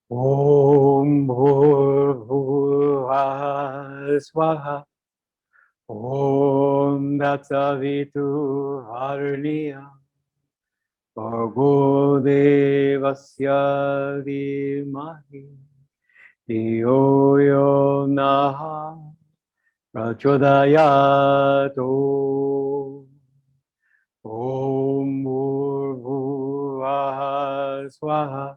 Om Bhurbhuvah Swaha. Om Tatsavitu Varniyam. Bhargo Devasya Dhimahi. Dhiyo Yo Naha Prachodayatu. Om Bhurbhuvah Swaha.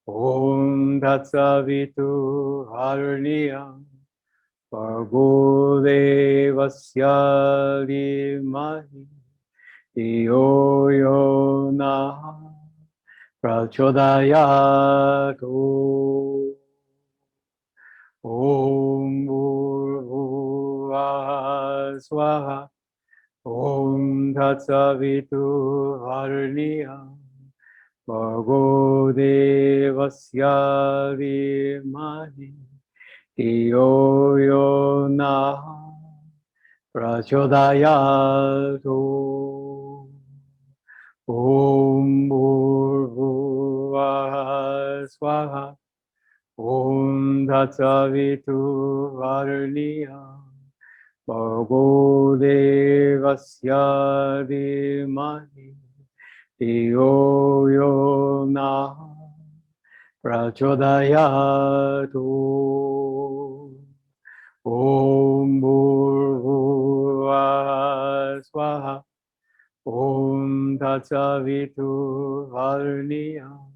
Om Tatsavitu Varniyam. Bhargo Devasya Dhimahi. Dhiyo Yo Naha Prachodayatu. Om Bhurbhuvah Swaha. Om Tatsavitu Varniyam. Bhargo Devasya Dhimahi. Dhiyo Yo Naha Prachodayatu. Om Bhurbhuvah Swaha. Om Tatsavitu Varniyam. Bhargo Devasya Dhimahi. Dhiyo Yo Naha Prachodayatu. Om Bhurbhuvah Swaha. Om Tatsavitu Varniyam.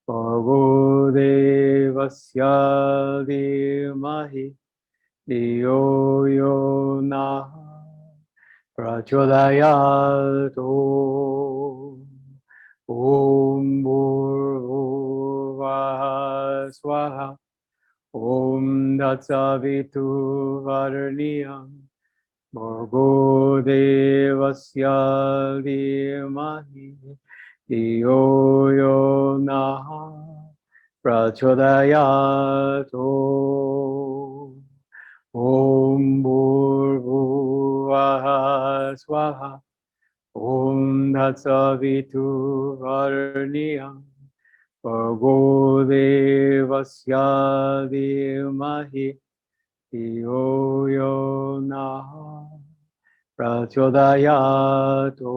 Bhargo Devasya Dhimahi. Dhiyo Yo Naha Prachodayatu. Om Bhurbhuvah Swaha. Om Tatsavitu Varniyam. Bhargo Devasya Dhimahi. Dhiyo Yo Naha Prachodayatu. Om Bhurbhuvah Swaha. Om Tatsavitu Varniyam. Bhargo Devasya Dhimahi. Dhiyo Yo Naha Prachodayatu.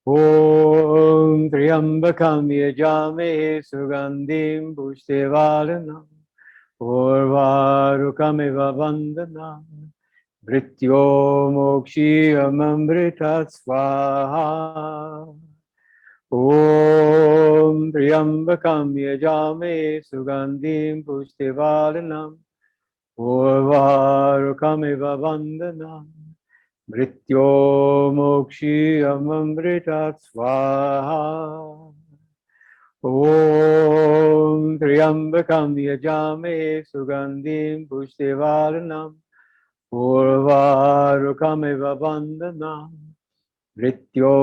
Om Triambakam Yajame Sugandhim Pushtivaranam. Urvarukamiva Vandana. Brityo Mokshiyamamrita Swaha. Om Triambakam Yajame Sugandhim Pushtivaranam. Urvarukamiva Vandana. Brityo Mokshiyamamrita Swaha. Om Triambakam Yajame Sugandhim Pushtivaranam. Urvarukamiva Vandana. Brityo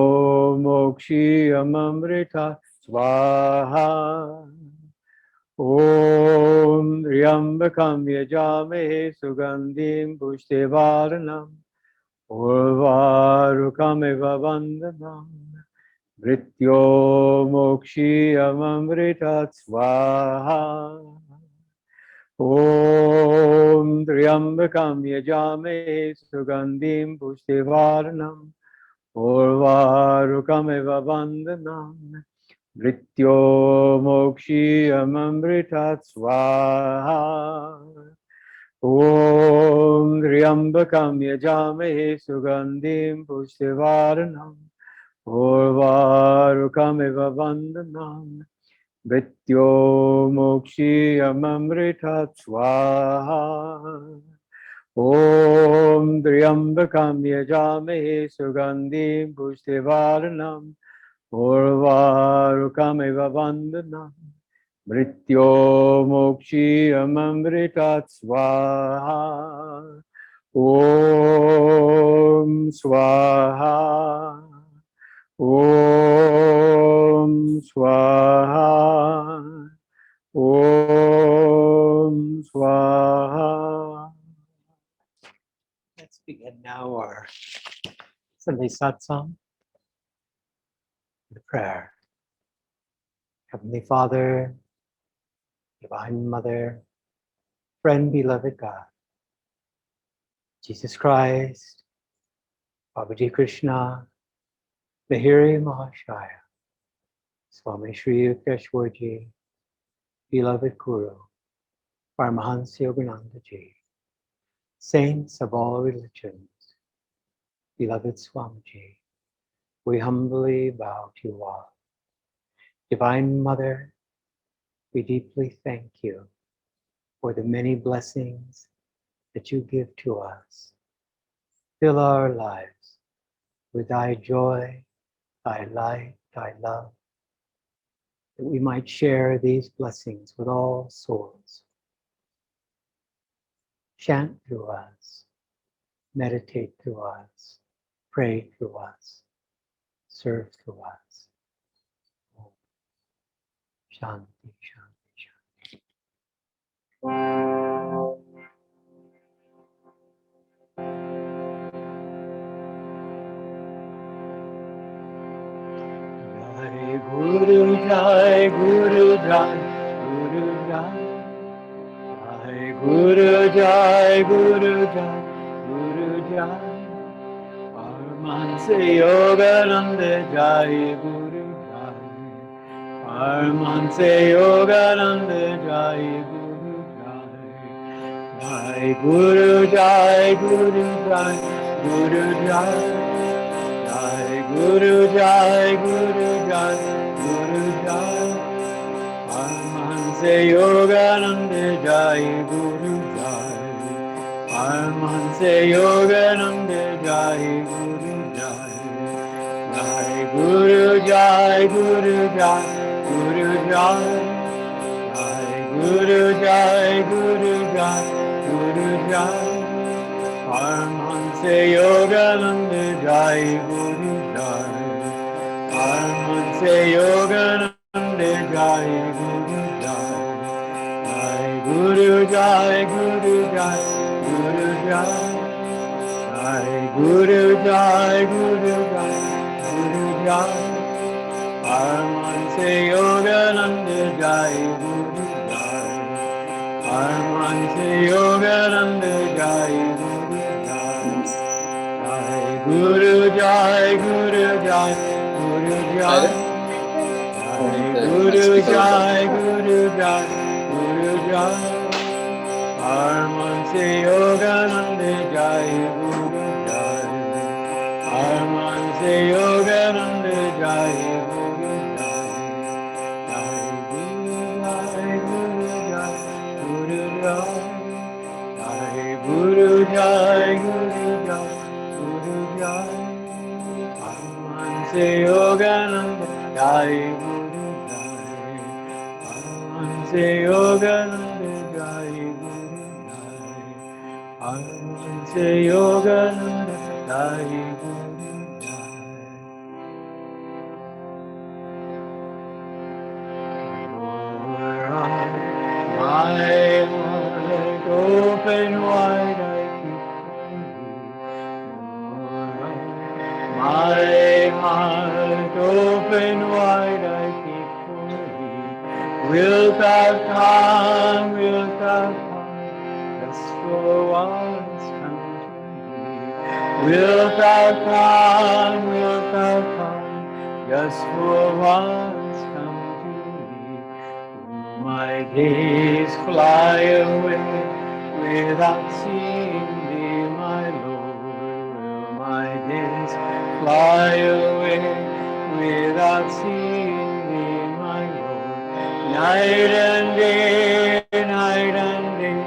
Mokshiyamamrita Swaha. Om Triambakam Yajame Sugandhim Pushtivaranam. Urvarukamiva Vandana. Brityo Mokshiyamamrita Swaha. Om Triambakam Yajame Sugandhim Pushtivaranam. Urvarukamiva Vandana. Brityo Mokshiyamamrita Swaha. Om Triambakam Yajame Sugandhim Pushtivaranam. Urvarukamiva Vandana. Brityo Mokshiyamamrita Swaha. Om Triambakam Yajame Sugandhim Pushtivaranam. Urvarukamiva Vandana. Brityo Mokshiyamamrita Swaha. Om Swaha. Om Swaha. Om Swaha. Let's begin now our Sunday satsang, the prayer. Heavenly Father, Divine Mother, Friend, Beloved God, Jesus Christ, Babaji Krishna, Lahiri Mahashaya, Swami Shri Yukteswarji, Beloved Guru, Paramahansa Yogananda Ji, Saints of all religions, Beloved Swamiji, we humbly bow to you all. Divine Mother, we deeply thank you for the many blessings that you give to us. Fill our lives with thy joy, thy light, thy love, that we might share these blessings with all souls. Chant through us, meditate through us, pray through us, serve through us. Om Shanti, Shanti, Shanti. Jai Guru Jai, Guru Jai, Guru Jai. Jai Guru Jai, Guru Jai, Guru Jai. Paramahansa Yogananda Jai Guru Jai. Paramahansa Yogananda Jai Guru Jai. Jai Guru Jai, Guru Jai, Guru Jai. Jai Guru Jai, Guru Jai, Guru Jai. Paramahansa Yogananda Jai Guru Jai. Paramahansa Yogananda Jai Guru Jai. Jai Guru Jai, Guru Jai, Guru Jai. Jai Guru Jai, Guru Jai, Guru Jai. Paramahansa Yogananda Jai Guru Jai. Paramahansa Yogananda Jai Guru Jai. Jai Guru Jai, Guru Jai, Guru Jai. Jai Guru Jai, Guru Jai, Guru Jai. Paramahansa Yogananda Jai Guru Jai. Paramahansa Yogananda Jai Guru Jai. Jai Guru Jai, Guru Jai, Guru Jai. Jai Guru Jai, Guru Jai, Guru Jai. Paramahansa Yogananda Jai Guru Jai. Paramahansa Yogananda Jai Guru Jai. Jai Guru Jai, Guru Jai, Guru Jai. Jai Guru Jai, Guru Jai, Guru Jai. Paramahansa Yogananda Jai Guru Jai. Paramahansa Yogananda Jai Guru Jai. Paramahansa Yogananda Jai Guru Jai. My heart open wide, I keep for thee. My heart open wide, I keep for thee. Wilt thou come, wilt thou come, just for once come to me. Wilt thou come, wilt thou come, just for once come to me. Will my days fly away without seeing thee, my Lord? Will my days fly away without seeing thee, my Lord? Night and day, night and day,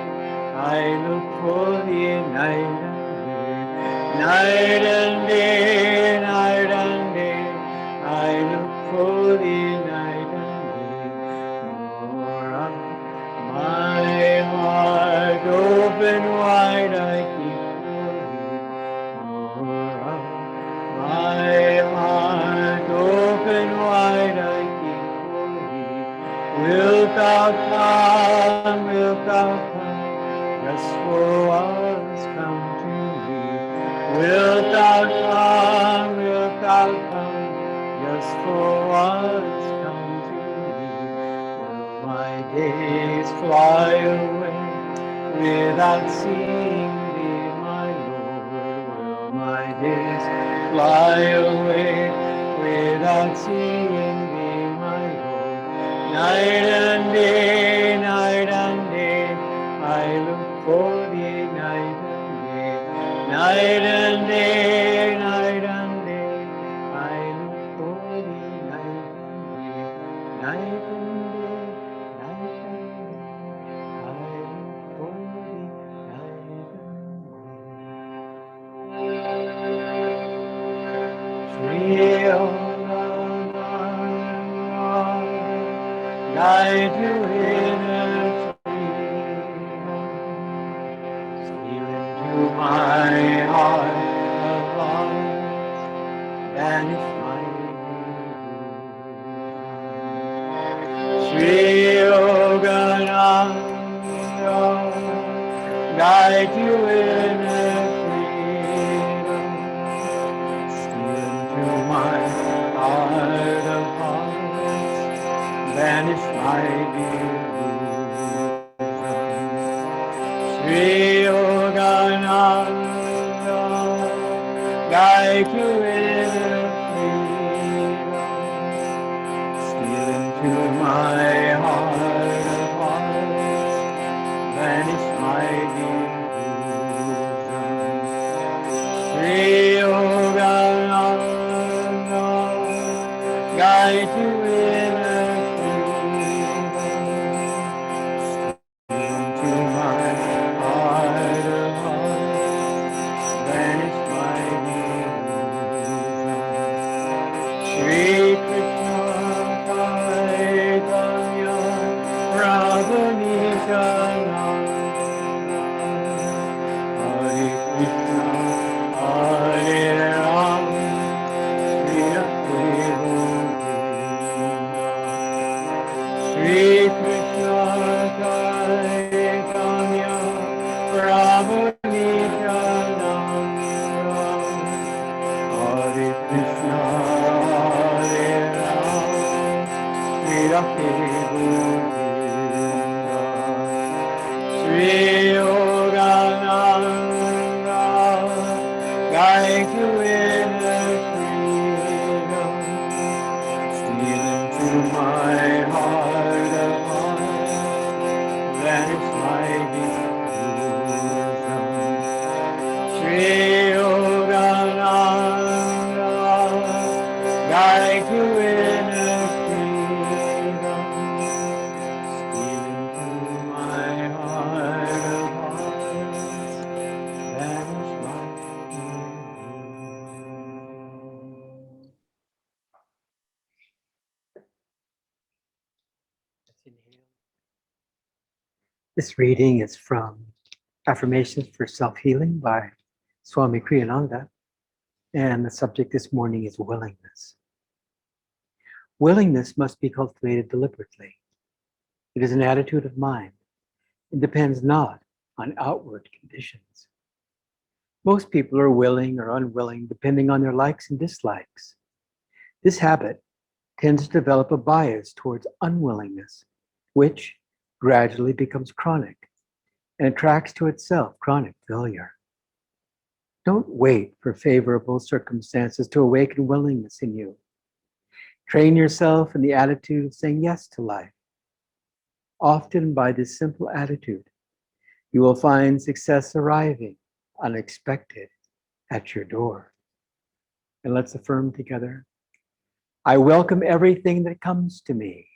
I look for thee, night and day. Night and day, night and day, I look for thee, night and day. More of my heart open wide, I keep for thee. More of my heart open wide, I keep for thee. Wilt thou come, wilt thou come, just for once come to me. Wilt thou come, wilt thou come, just for once come to me. days fly away without seeing thee, my Lord? Will my days fly away without seeing thee, my Lord? Night and day, I look for thee, night and day. Night and day, I look for thee, night and day. Night and day, I look for thee, night and day. Guide you inner freedom, steal into my heart of hearts, banish my illusion. Sri Yogananda, guide you inner freedom, steal into my heart of hearts, banish my delusion. Sri Yogananda, guide you inner freedom, steal into my heart of hearts, banish my delusion. Sri Yogananda, guide you inner freedom, steal into my heart of hearts, banish my delusion. Shri Krishna Chaitanya Prabhu Nityananda, Hare Krishna Hare Rama, Shri Krishna Chaitanya Prabhu Nityananda, Hare Krishna Hare Rama, Shri Govinda. Shri Yogananda, guide you inner freedom, steal into my heart of hearts, banish my delusion. Shri Yogananda, guide you inner freedom, steal into my heart of hearts, banish my delusion. This reading is from Affirmations for Self-Healing by Swami Kriyananda, and the subject this morning is willingness. Willingness must be cultivated deliberately. It is an attitude of mind. It depends not on outward conditions. Most people are willing or unwilling depending on their likes and dislikes. This habit tends to develop a bias towards unwillingness, which gradually becomes chronic and attracts to itself chronic failure. Don't wait for favorable circumstances to awaken willingness in you. Train yourself in the attitude of saying yes to life. Often by this simple attitude, you will find success arriving unexpected at your door. And let's affirm together. I welcome everything that comes to me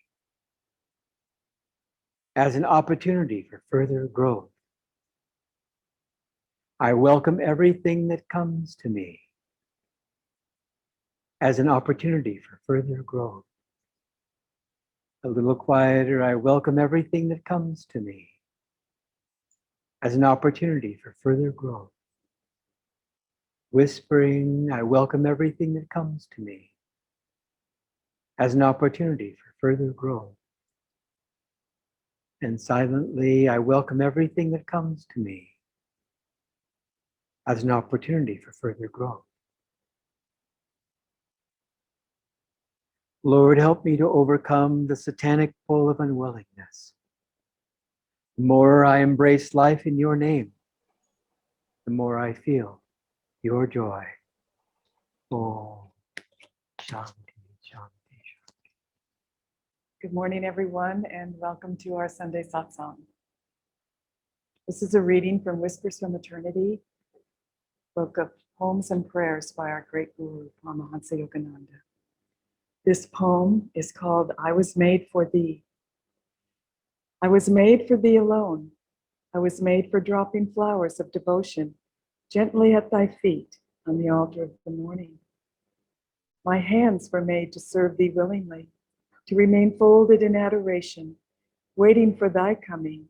as an opportunity for further growth. I welcome everything that comes to me as an opportunity for further growth. A little quieter, I welcome everything that comes to me as an opportunity for further growth. Whispering, I welcome everything that comes to me as an opportunity for further growth. And silently, I welcome everything that comes to me as an opportunity for further growth. Lord, help me to overcome the satanic pull of unwillingness. The more I embrace life in your name, the more I feel your joy. Oh, Shanti, Shanti. Good morning, everyone, and welcome to our Sunday Satsang. This is a reading from Whispers from Eternity, book of poems and prayers by our great Guru, Paramahansa Yogananda. This poem is called I Was Made for Thee. I was made for thee alone. I was made for dropping flowers of devotion gently at thy feet on the altar of the morning. My hands were made to serve thee willingly, to remain folded in adoration, waiting for thy coming,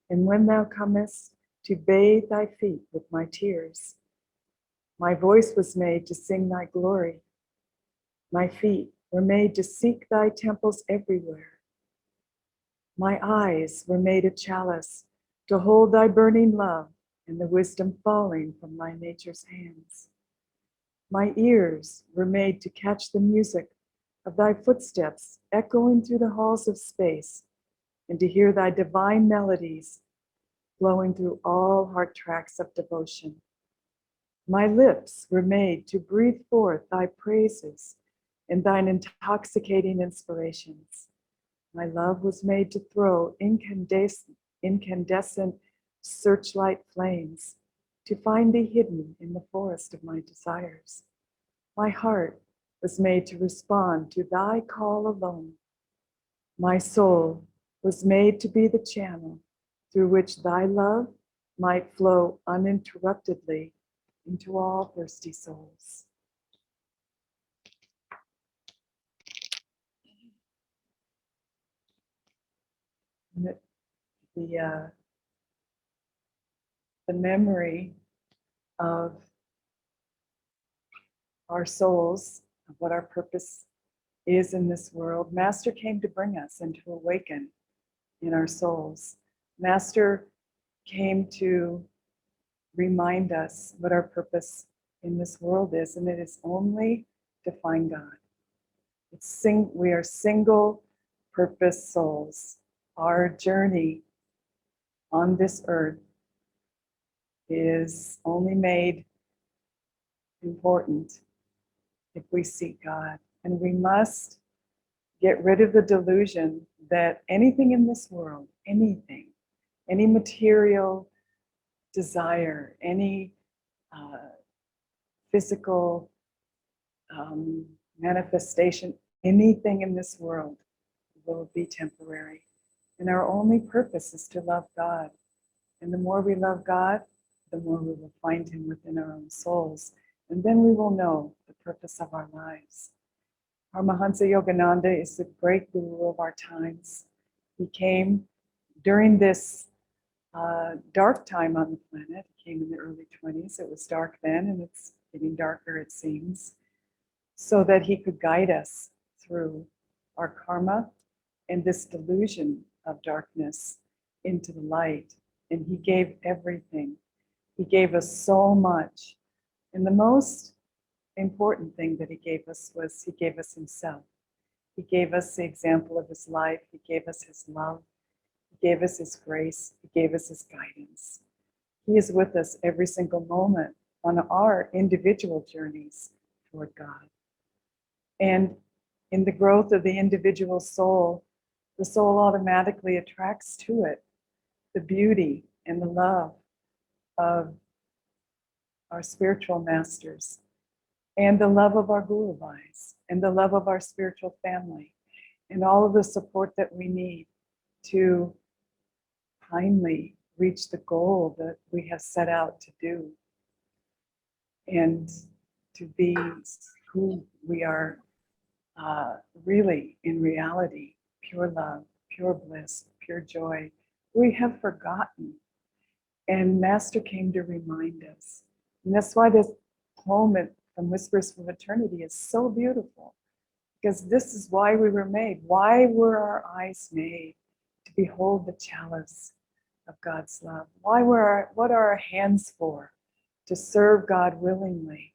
and when thou comest, to bathe thy feet with my tears. My voice was made to sing thy glory. My feet were made to seek thy temples everywhere. My eyes were made a chalice to hold thy burning love and the wisdom falling from thy nature's hands. My ears were made to catch the music of thy footsteps echoing through the halls of space, and to hear thy divine melodies flowing through all heart tracks of devotion. My lips were made to breathe forth thy praises and thine intoxicating inspirations. My love was made to throw incandescent searchlight flames, to find thee hidden in the forest of my desires. My heart was made to respond to thy call alone. My soul was made to be the channel through which thy love might flow uninterruptedly into all thirsty souls. The memory of our souls, of what our purpose is in this world, Master came to bring us and to awaken in our souls. Master came to remind us what our purpose in this world is, and it is only to find God. We are single purpose souls. Our journey on this earth is only made important if we seek God. And we must get rid of the delusion that anything in this world, anything, any material desire, any physical manifestation, anything in this world will be temporary. And our only purpose is to love God. And the more we love God, the more we will find Him within our own souls. And then we will know the purpose of our lives. Paramahansa Yogananda is the great guru of our times. He came during this dark time on the planet. He came in the early 20s. It was dark then, and it's getting darker, it seems, so that he could guide us through our karma and this delusion of darkness into the light. And he gave everything. He gave us so much. And the most important thing that he gave us was he gave us himself. He gave us the example of his life. He gave us his love. He gave us his grace. He gave us his guidance. He is with us every single moment on our individual journeys toward God. And in the growth of the individual soul, the soul automatically attracts to it the beauty and the love of our spiritual masters, and the love of our Guru Bhais, and the love of our spiritual family, and all of the support that we need to finally reach the goal that we have set out to do, and to be who we are really in reality, pure love, pure bliss, pure joy. We have forgotten. And Master came to remind us. And that's why this poem from Whispers from Eternity is so beautiful. Because this is why we were made. Why were our eyes made? To behold the chalice of God's love. What are our hands for? To serve God willingly.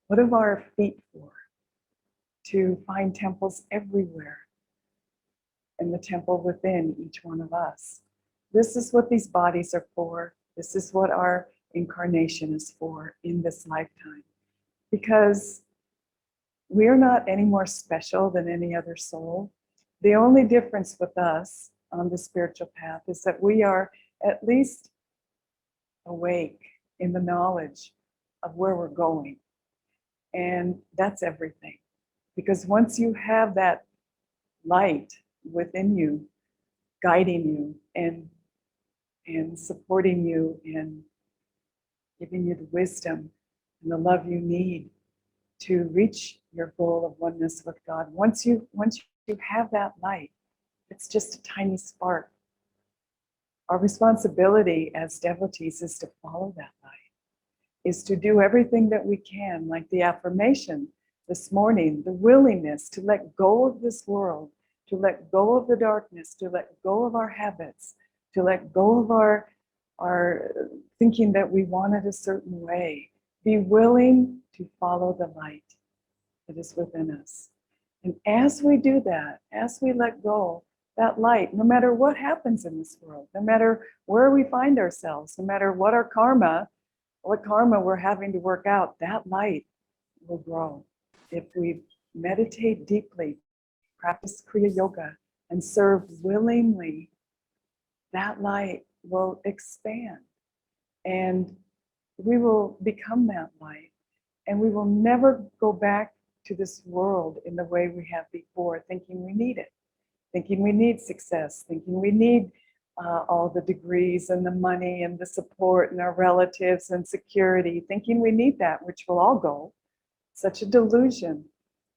What are our feet for? To find temples everywhere. And the temple within each one of us. This is what these bodies are for. This is what our incarnation is for in this lifetime. Because we are not any more special than any other soul. The only difference with us on the spiritual path is that we are at least awake in the knowledge of where we're going. And that's everything. Because once you have that light within you, guiding you and supporting you and giving you the wisdom and the love you need to reach your goal of oneness with God. Once you have that light, it's just a tiny spark. Our responsibility as devotees is to follow that light, is to do everything that we can, like the affirmation this morning, the willingness to let go of this world, to let go of the darkness, to let go of our habits, to let go of our thinking that we want it a certain way. Be willing to follow the light that is within us. And as we do that, as we let go, that light, no matter what happens in this world, no matter where we find ourselves, no matter what karma we're having to work out, that light will grow. If we meditate deeply, practice Kriya Yoga, and serve willingly, that light will expand. And we will become that light. And we will never go back to this world in the way we have before, thinking we need it, thinking we need success, thinking we need all the degrees and the money and the support and our relatives and security, thinking we need that, which will all go. Such a delusion.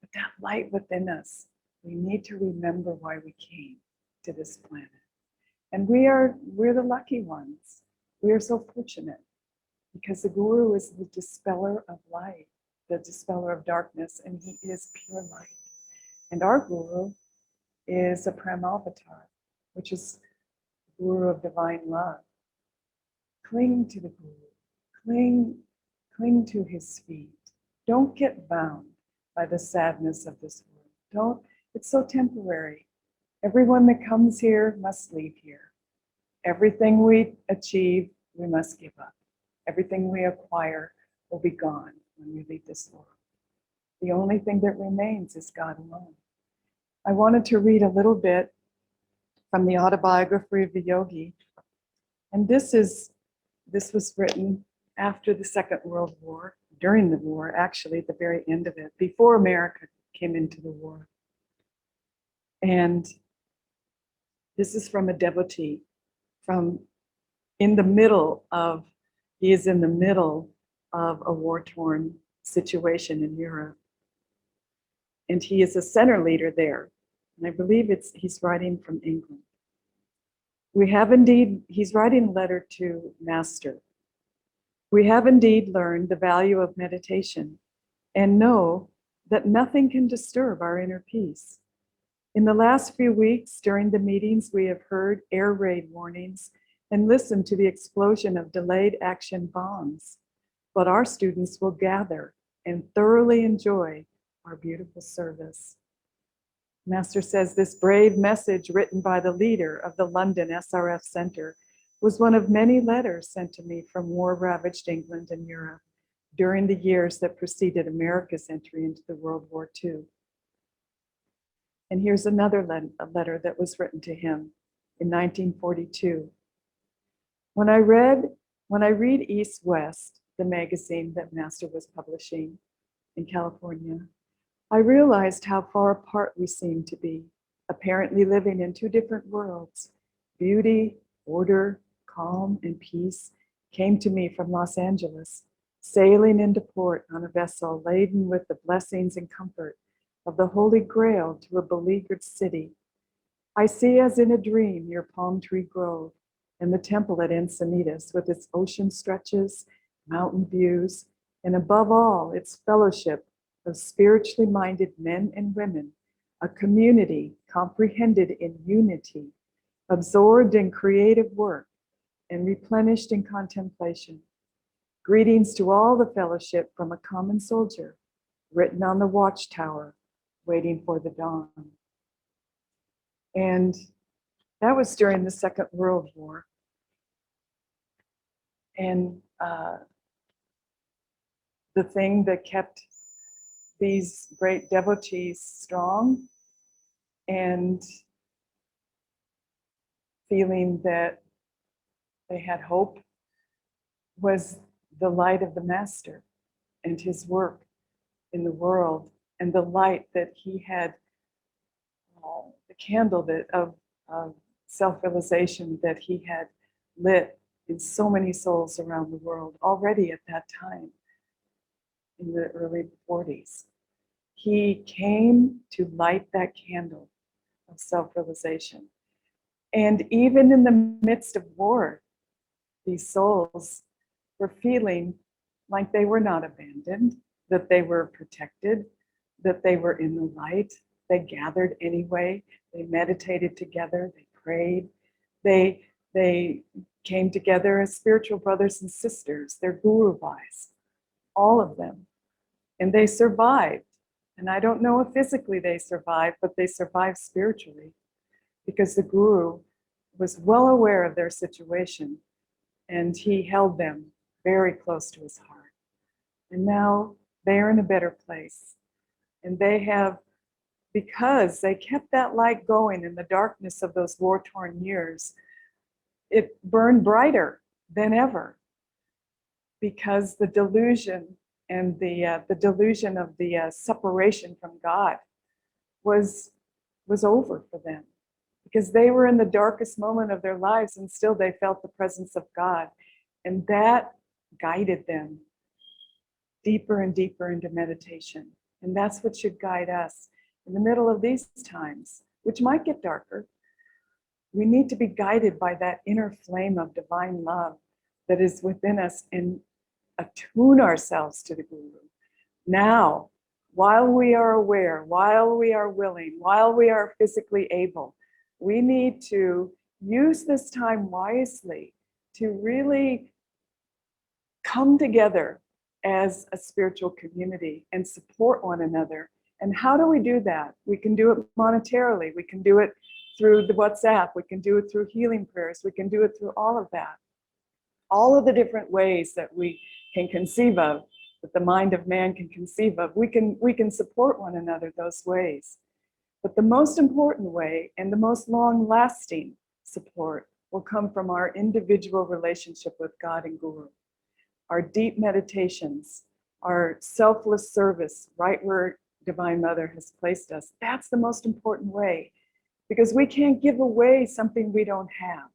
But that light within us, we need to remember why we came to this planet. And we're the lucky ones. We are so fortunate because the Guru is the dispeller of light, the dispeller of darkness, and he is pure light. And our Guru is a Prem Avatar, which is the Guru of divine love. Cling to the Guru. Cling to his feet. Don't get bound by the sadness of this world. It's so temporary. Everyone that comes here must leave here. Everything we achieve, we must give up. Everything we acquire will be gone when we leave this world. The only thing that remains is God alone. I wanted to read a little bit from the Autobiography of the Yogi. And this was written after the Second World War, during the war, actually, at the very end of it, before America came into the war. And this is from a devotee, he is in the middle of a war-torn situation in Europe. And he is a center leader there. And I believe he's writing from England. He's writing a letter to Master. We have indeed learned the value of meditation and know that nothing can disturb our inner peace. In the last few weeks, during the meetings, we have heard air raid warnings and listened to the explosion of delayed action bombs. But our students will gather and thoroughly enjoy our beautiful service. Master says this brave message written by the leader of the London SRF Center was one of many letters sent to me from war-ravaged England and Europe during the years that preceded America's entry into the World War II. And here's another letter that was written to him in 1942. When I read East West, the magazine that Master was publishing in California, I realized how far apart we seemed to be, apparently living in two different worlds. Beauty, order, calm, and peace came to me from Los Angeles, sailing into port on a vessel laden with the blessings and comfort of the Holy Grail to a beleaguered city. I see as in a dream your palm tree grove and the temple at Encinitas with its ocean stretches, mountain views, and above all, its fellowship of spiritually minded men and women, a community comprehended in unity, absorbed in creative work, and replenished in contemplation. Greetings to all the fellowship from a common soldier, written on the watchtower, waiting for the dawn. And That was during the Second World War. And the thing that kept these great devotees strong and feeling that they had hope was the light of the Master and his work in the world, and the light that he had, the candle that of self-realization that he had lit in so many souls around the world already at that time in the early 40s. He came to light that candle of self-realization. And even in the midst of war, these souls were feeling like they were not abandoned, that they were protected, that they were in the light. They gathered anyway. They meditated together. They prayed. They came together as spiritual brothers and sisters. They're guru bhais, all of them. And they survived. And I don't know if physically they survived, but they survived spiritually because the guru was well aware of their situation and he held them very close to his heart. And now they're in a better place. And they have, because they kept that light going in the darkness of those war-torn years, it burned brighter than ever because the delusion and the delusion of the separation from God was over for them, because they were in the darkest moment of their lives and still they felt the presence of God, and that guided them deeper and deeper into meditation. And that's what should guide us in the middle of these times, which might get darker. We need to be guided by that inner flame of divine love that is within us and attune ourselves to the Guru. Now, while we are aware, while we are willing, while we are physically able, we need to use this time wisely to really come together as a spiritual community and support one another. And how do we do that? We can do it monetarily. We can do it through the WhatsApp. We can do it through healing prayers. We can do it through all of that. All of the different ways that we can conceive of, that the mind of man can conceive of, we can support one another those ways. But the most important way and the most long-lasting support will come from our individual relationship with God and Guru. Our deep meditations, our selfless service, right where Divine Mother has placed us. That's the most important way, because we can't give away something we don't have.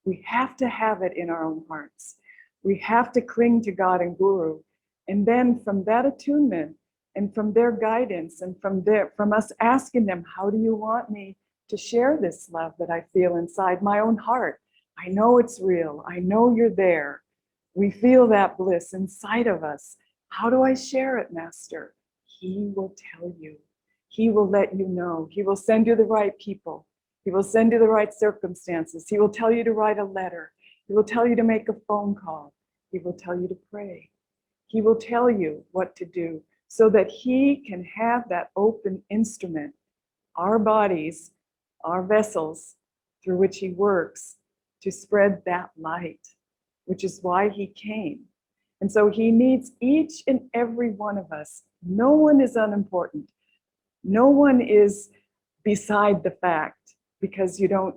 We have to have it in our own hearts. We have to cling to God and Guru. And then from that attunement and from their guidance and from us asking them, how do you want me to share this love that I feel inside my own heart? I know it's real. I know you're there. We feel that bliss inside of us. How do I share it, Master? He will tell you. He will let you know. He will send you the right people. He will send you the right circumstances. He will tell you to write a letter. He will tell you to make a phone call. He will tell you to pray. He will tell you what to do so that he can have that open instrument, our bodies, our vessels through which he works, to spread that light, which is why he came. And so he needs each and every one of us. No one is unimportant. No one is beside the fact because you don't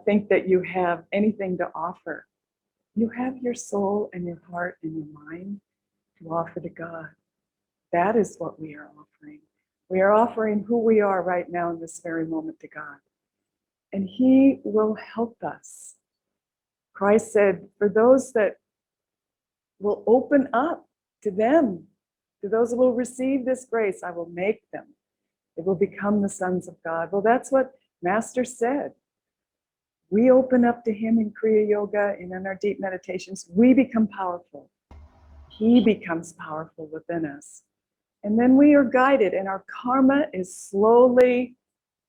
think that you have anything to offer. You have your soul and your heart and your mind to offer to God. That is what we are offering. We are offering who we are right now in this very moment to God. And he will help us. Christ said, for those that will open up to them, to those who will receive this grace, I will make them. They will become the sons of God. Well, that's what Master said. We open up to him in Kriya Yoga and in our deep meditations. We become powerful. He becomes powerful within us. And then we are guided, and our karma is slowly,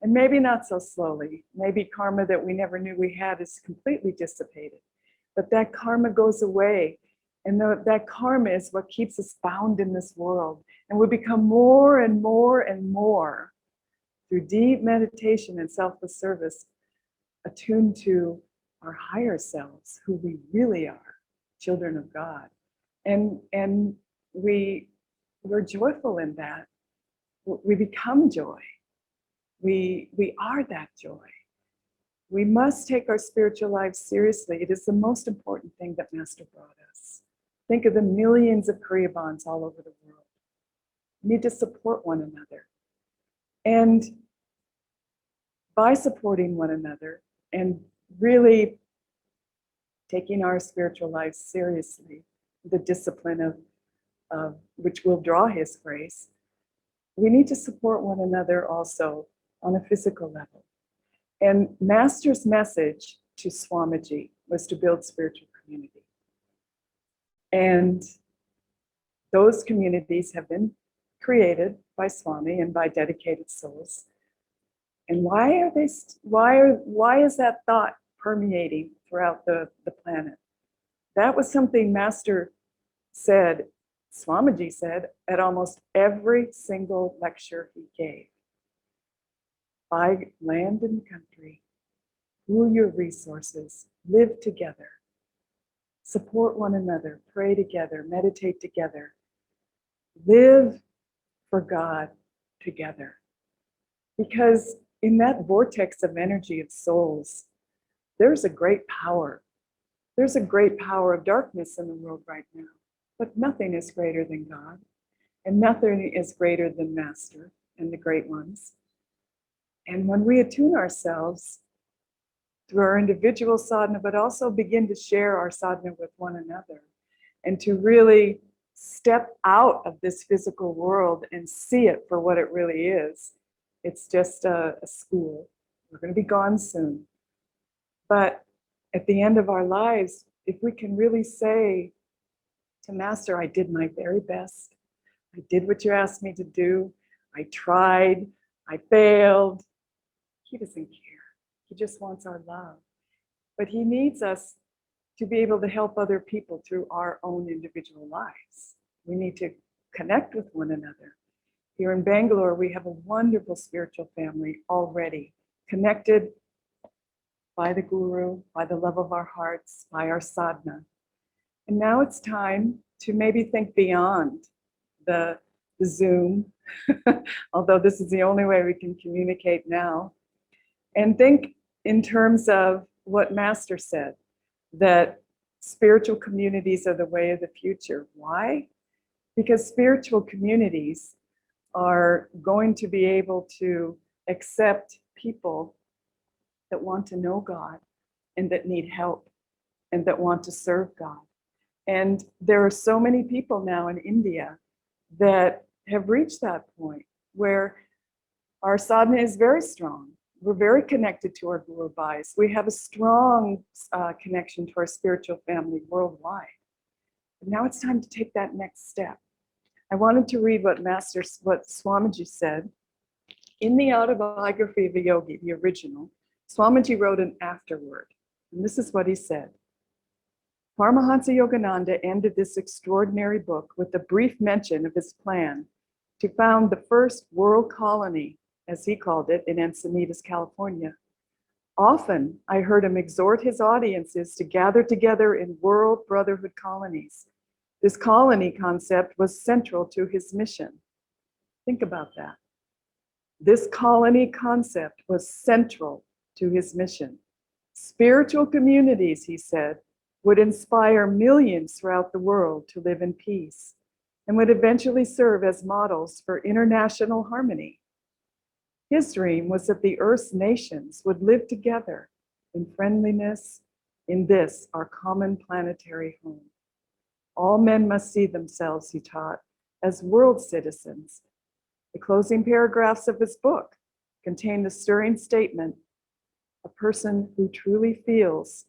and maybe not so slowly, maybe karma that we never knew we had is completely dissipated. But that karma goes away. And that karma is what keeps us bound in this world. And we become more and more and more through deep meditation and selfless service, attuned to our higher selves, who we really are, children of God. And we're joyful in that. We become joy. We are that joy. We must take our spiritual lives seriously. It is the most important thing that Master brought us. Think of the millions of Kriya bonds all over the world. We need to support one another. And by supporting one another and really taking our spiritual lives seriously, the discipline of which will draw His grace, we need to support one another also on a physical level. And Master's message to Swamiji was to build spiritual community. And those communities have been created by Swami and by dedicated souls. And why is that thought permeating throughout the planet? That was something Master said, Swamiji said, at almost every single lecture he gave. By land and country, pool your resources, live together, support one another, pray together, meditate together, live for God together. Because in that vortex of energy of souls, there's a great power. There's a great power of darkness in the world right now, but nothing is greater than God, and nothing is greater than Master and the great ones. And when we attune ourselves through our individual sadhana, but also begin to share our sadhana with one another, and to really step out of this physical world and see it for what it really is. It's just a school. We're going to be gone soon. But at the end of our lives, if we can really say to Master, I did my very best. I did what you asked me to do. I tried. I failed. He doesn't care. He just wants our love. But He needs us to be able to help other people through our own individual lives. We need to connect with one another. Here in Bangalore, we have a wonderful spiritual family already, connected by the Guru, by the love of our hearts, by our sadhana. And now it's time to maybe think beyond the Zoom, although this is the only way we can communicate now, and think in terms of what Master said, that spiritual communities are the way of the future. Why? Because spiritual communities are going to be able to accept people that want to know God and that need help and that want to serve God. And there are so many people now in India that have reached that point where our sadhana is very strong. We're very connected to our Guru Bhais. We have a strong connection to our spiritual family worldwide. But now it's time to take that next step. I wanted to read what Swamiji said. In the Autobiography of a Yogi, the original, Swamiji wrote an afterword. And this is what he said. Paramahansa Yogananda ended this extraordinary book with a brief mention of his plan to found the first world colony, as he called it, in Encinitas, California. Often, I heard him exhort his audiences to gather together in world brotherhood colonies. This colony concept was central to his mission. Think about that. This colony concept was central to his mission. Spiritual communities, he said, would inspire millions throughout the world to live in peace and would eventually serve as models for international harmony. His dream was that the Earth's nations would live together in friendliness in this, our common planetary home. All men must see themselves, he taught, as world citizens. The closing paragraphs of his book contain the stirring statement, a person who truly feels,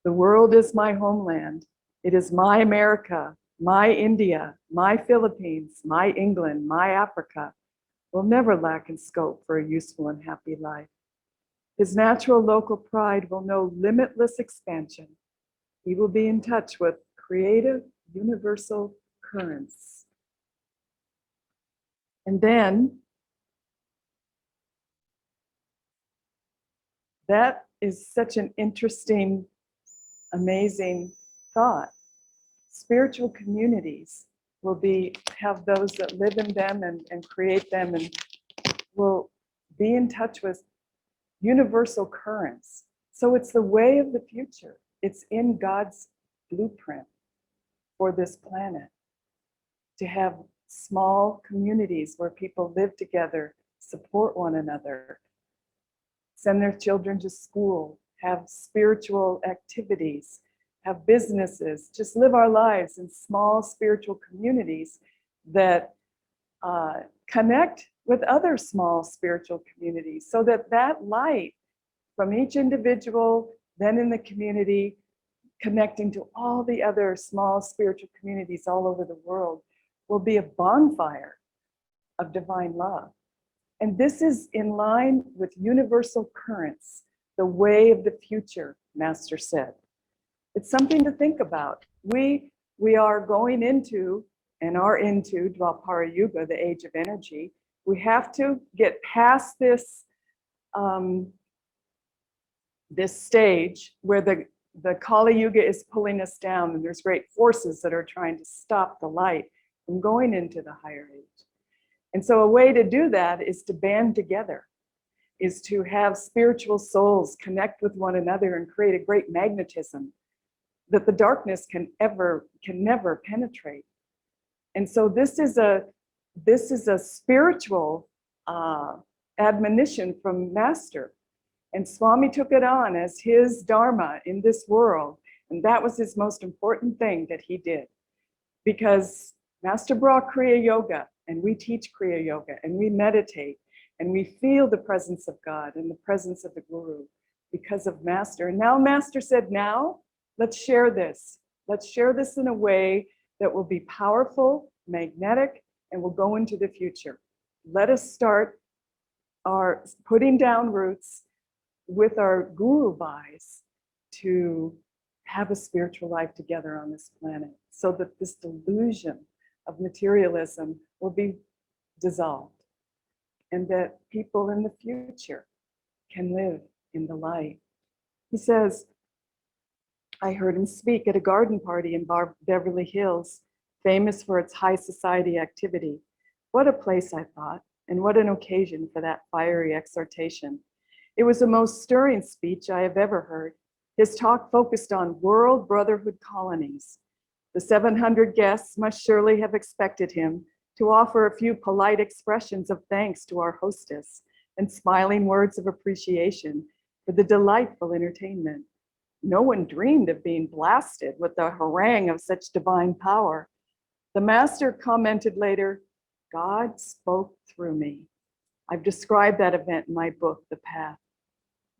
the world is my homeland, it is my America, my India, my Philippines, my England, my Africa, will never lack in scope for a useful and happy life. His natural local pride will know limitless expansion. He will be in touch with creative, universal currents. And then, that is such an interesting, amazing thought. Spiritual communities will have those that live in them and create them, and will be in touch with universal currents. So it's the way of the future. It's in God's blueprint for this planet to have small communities where people live together, support one another, send their children to school, have spiritual activities, have businesses, just live our lives in small spiritual communities that connect with other small spiritual communities, so that that light from each individual, then in the community, connecting to all the other small spiritual communities all over the world, will be a bonfire of divine love. And this is in line with universal currents, the way of the future, Master said. It's something to think about. We are going into and are into Dwapara Yuga, the age of energy. We have to get past this this stage where the Kali Yuga is pulling us down, and there's great forces that are trying to stop the light from going into the higher age. And so a way to do that is to band together, is to have spiritual souls connect with one another and create a great magnetism that the darkness can never penetrate. And so this is a spiritual admonition from Master. And Swami took it on as his dharma in this world. And that was his most important thing that he did. Because Master brought Kriya Yoga, and we teach Kriya Yoga, and we meditate, and we feel the presence of God and the presence of the Guru because of Master. And now Master said, now let's share this. Let's share this in a way that will be powerful, magnetic, and will go into the future. Let us start our putting down roots with our Guru Bhais to have a spiritual life together on this planet, so that this delusion of materialism will be dissolved, and that people in the future can live in the light. He says, I heard him speak at a garden party in Beverly Hills, famous for its high society activity. What a place, I thought, and what an occasion for that fiery exhortation. It was the most stirring speech I have ever heard. His talk focused on world brotherhood colonies. The 700 guests must surely have expected him to offer a few polite expressions of thanks to our hostess and smiling words of appreciation for the delightful entertainment. No one dreamed of being blasted with the harangue of such divine power. The Master commented later, God spoke through me. I've described that event in my book, The Path.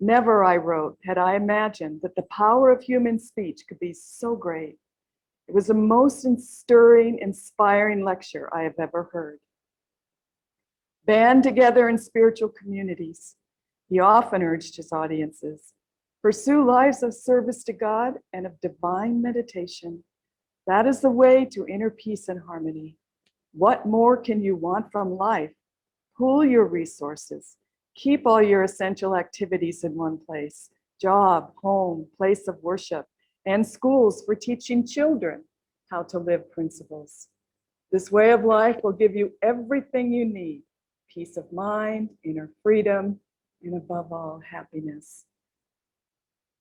Never, I wrote, had I imagined that the power of human speech could be so great. It was the most stirring, inspiring lecture I have ever heard. Band together in spiritual communities. He often urged his audiences. Pursue lives of service to God and of divine meditation. That is the way to inner peace and harmony. What more can you want from life? Pool your resources. Keep all your essential activities in one place. Job, home, place of worship, and schools for teaching children how to live principles. This way of life will give you everything you need: peace of mind, inner freedom, and above all, happiness.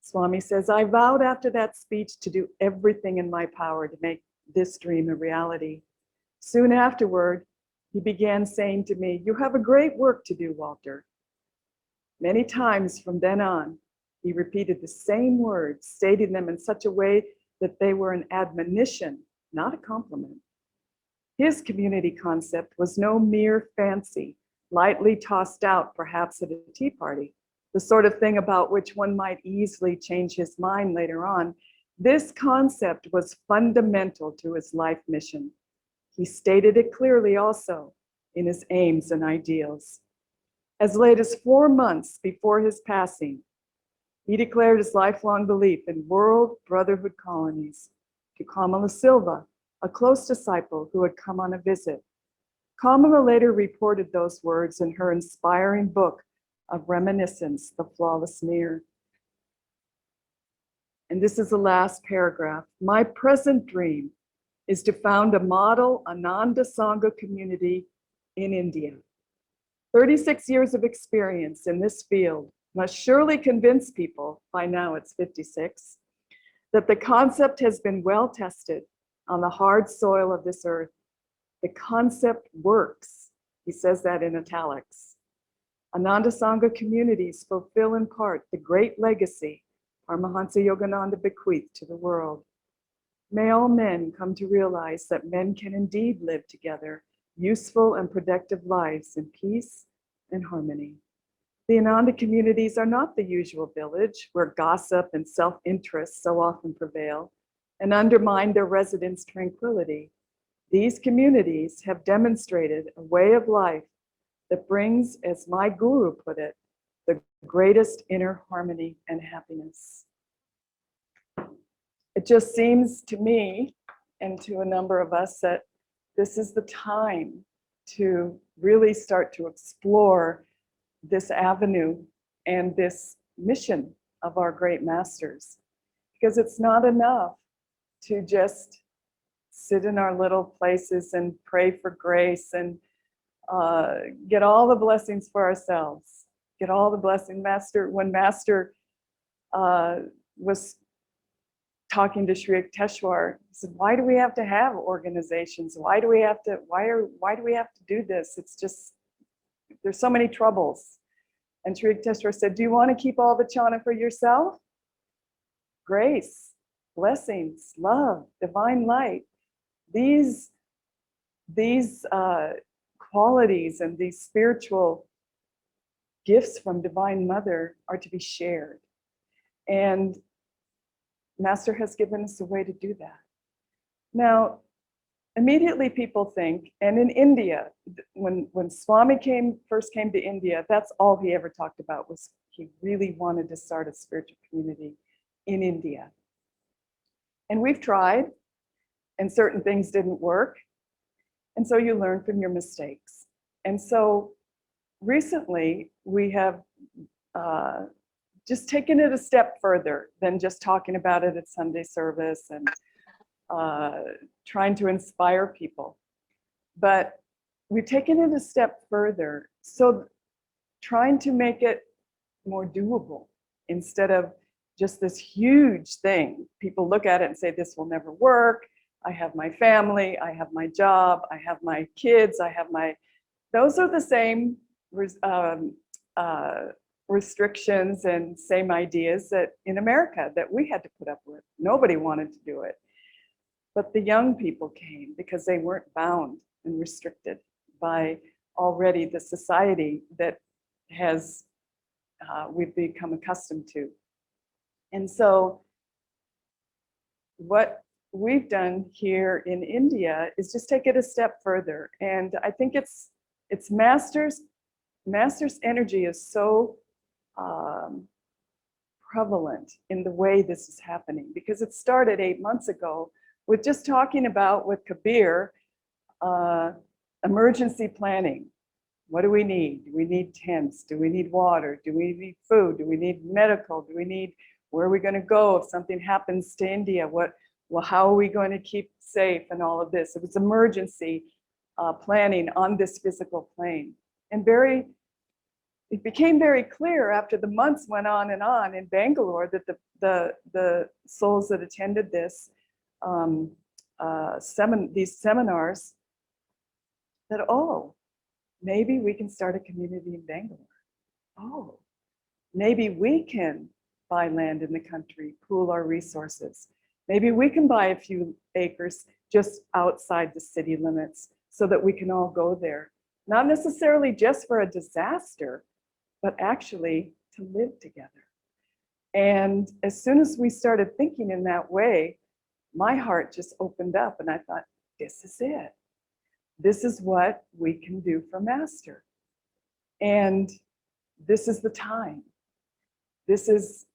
Swami says, I vowed after that speech to do everything in my power to make this dream a reality. Soon afterward, he began saying to me, you have a great work to do, Walter. Many times from then on, he repeated the same words, stating them in such a way that they were an admonition, not a compliment. His community concept was no mere fancy, lightly tossed out perhaps at a tea party, the sort of thing about which one might easily change his mind later on. This concept was fundamental to his life mission. He stated it clearly also in his aims and ideals. As late as 4 months before his passing, he declared his lifelong belief in world brotherhood colonies to Kamala Silva, a close disciple who had come on a visit. Kamala later reported those words in her inspiring book of reminiscence, The Flawless Mirror. And this is the last paragraph. My present dream is to found a model Ananda Sangha community in India. 36 years of experience in this field must surely convince people, by now it's 56, that the concept has been well tested on the hard soil of this earth. The concept works. He says that in italics. Ananda Sangha communities fulfill in part the great legacy Paramahansa Yogananda bequeathed to the world. May all men come to realize that men can indeed live together useful and productive lives in peace and harmony. The Ananda communities are not the usual village where gossip and self-interest so often prevail and undermine their residents' tranquility. These communities have demonstrated a way of life that brings, as my guru put it, the greatest inner harmony and happiness. It just seems to me and to a number of us that this is the time to really start to explore this avenue and this mission of our great masters. Because it's not enough to just sit in our little places and pray for grace and get all the blessings for ourselves. Get all the blessing. When Master was talking to Sri Yukteswar, he said, why do we have to have organizations? Why do we have to do this? It's just, there's so many troubles. And Sri Yukteswar said, do you want to keep all the chana for yourself? Grace, blessings, love, divine light. These qualities and these spiritual gifts from Divine Mother are to be shared. And Master has given us a way to do that. Now, immediately people think, and in India, when Swami first came to India, that's all he ever talked about, was he really wanted to start a spiritual community in India. And we've tried, and certain things didn't work. And so you learn from your mistakes. And so recently we have just taken it a step further than just talking about it at Sunday service and trying to inspire people. But we've taken it a step further, so trying to make it more doable instead of just this huge thing. People look at it and say, this will never work. I have my family, I have my job, I have my kids, those are the same restrictions and same ideas that in America that we had to put up with. Nobody wanted to do it. But the young people came because they weren't bound and restricted by already the society that we've become accustomed to. And so what we've done here in India is just take it a step further. And I think it's Master's energy is so prevalent in the way this is happening, because it started 8 months ago with just talking about with Kabir, emergency planning. What do we need? Do we need tents? Do we need water? Do we need food? Do we need medical? Do we need, where are we going to go if something happens to India? How are we going to keep safe and all of this? It was emergency planning on this physical plane. And it became very clear after the months went on in Bangalore that the souls that attended this these seminars, that, oh, maybe we can start a community in Bangalore. Oh, maybe we can buy land in the country, pool our resources. Maybe we can buy a few acres just outside the city limits so that we can all go there. Not necessarily just for a disaster, but actually to live together. And as soon as we started thinking in that way, my heart just opened up and I thought, this is it. This is what we can do for Master. And this is the time. This is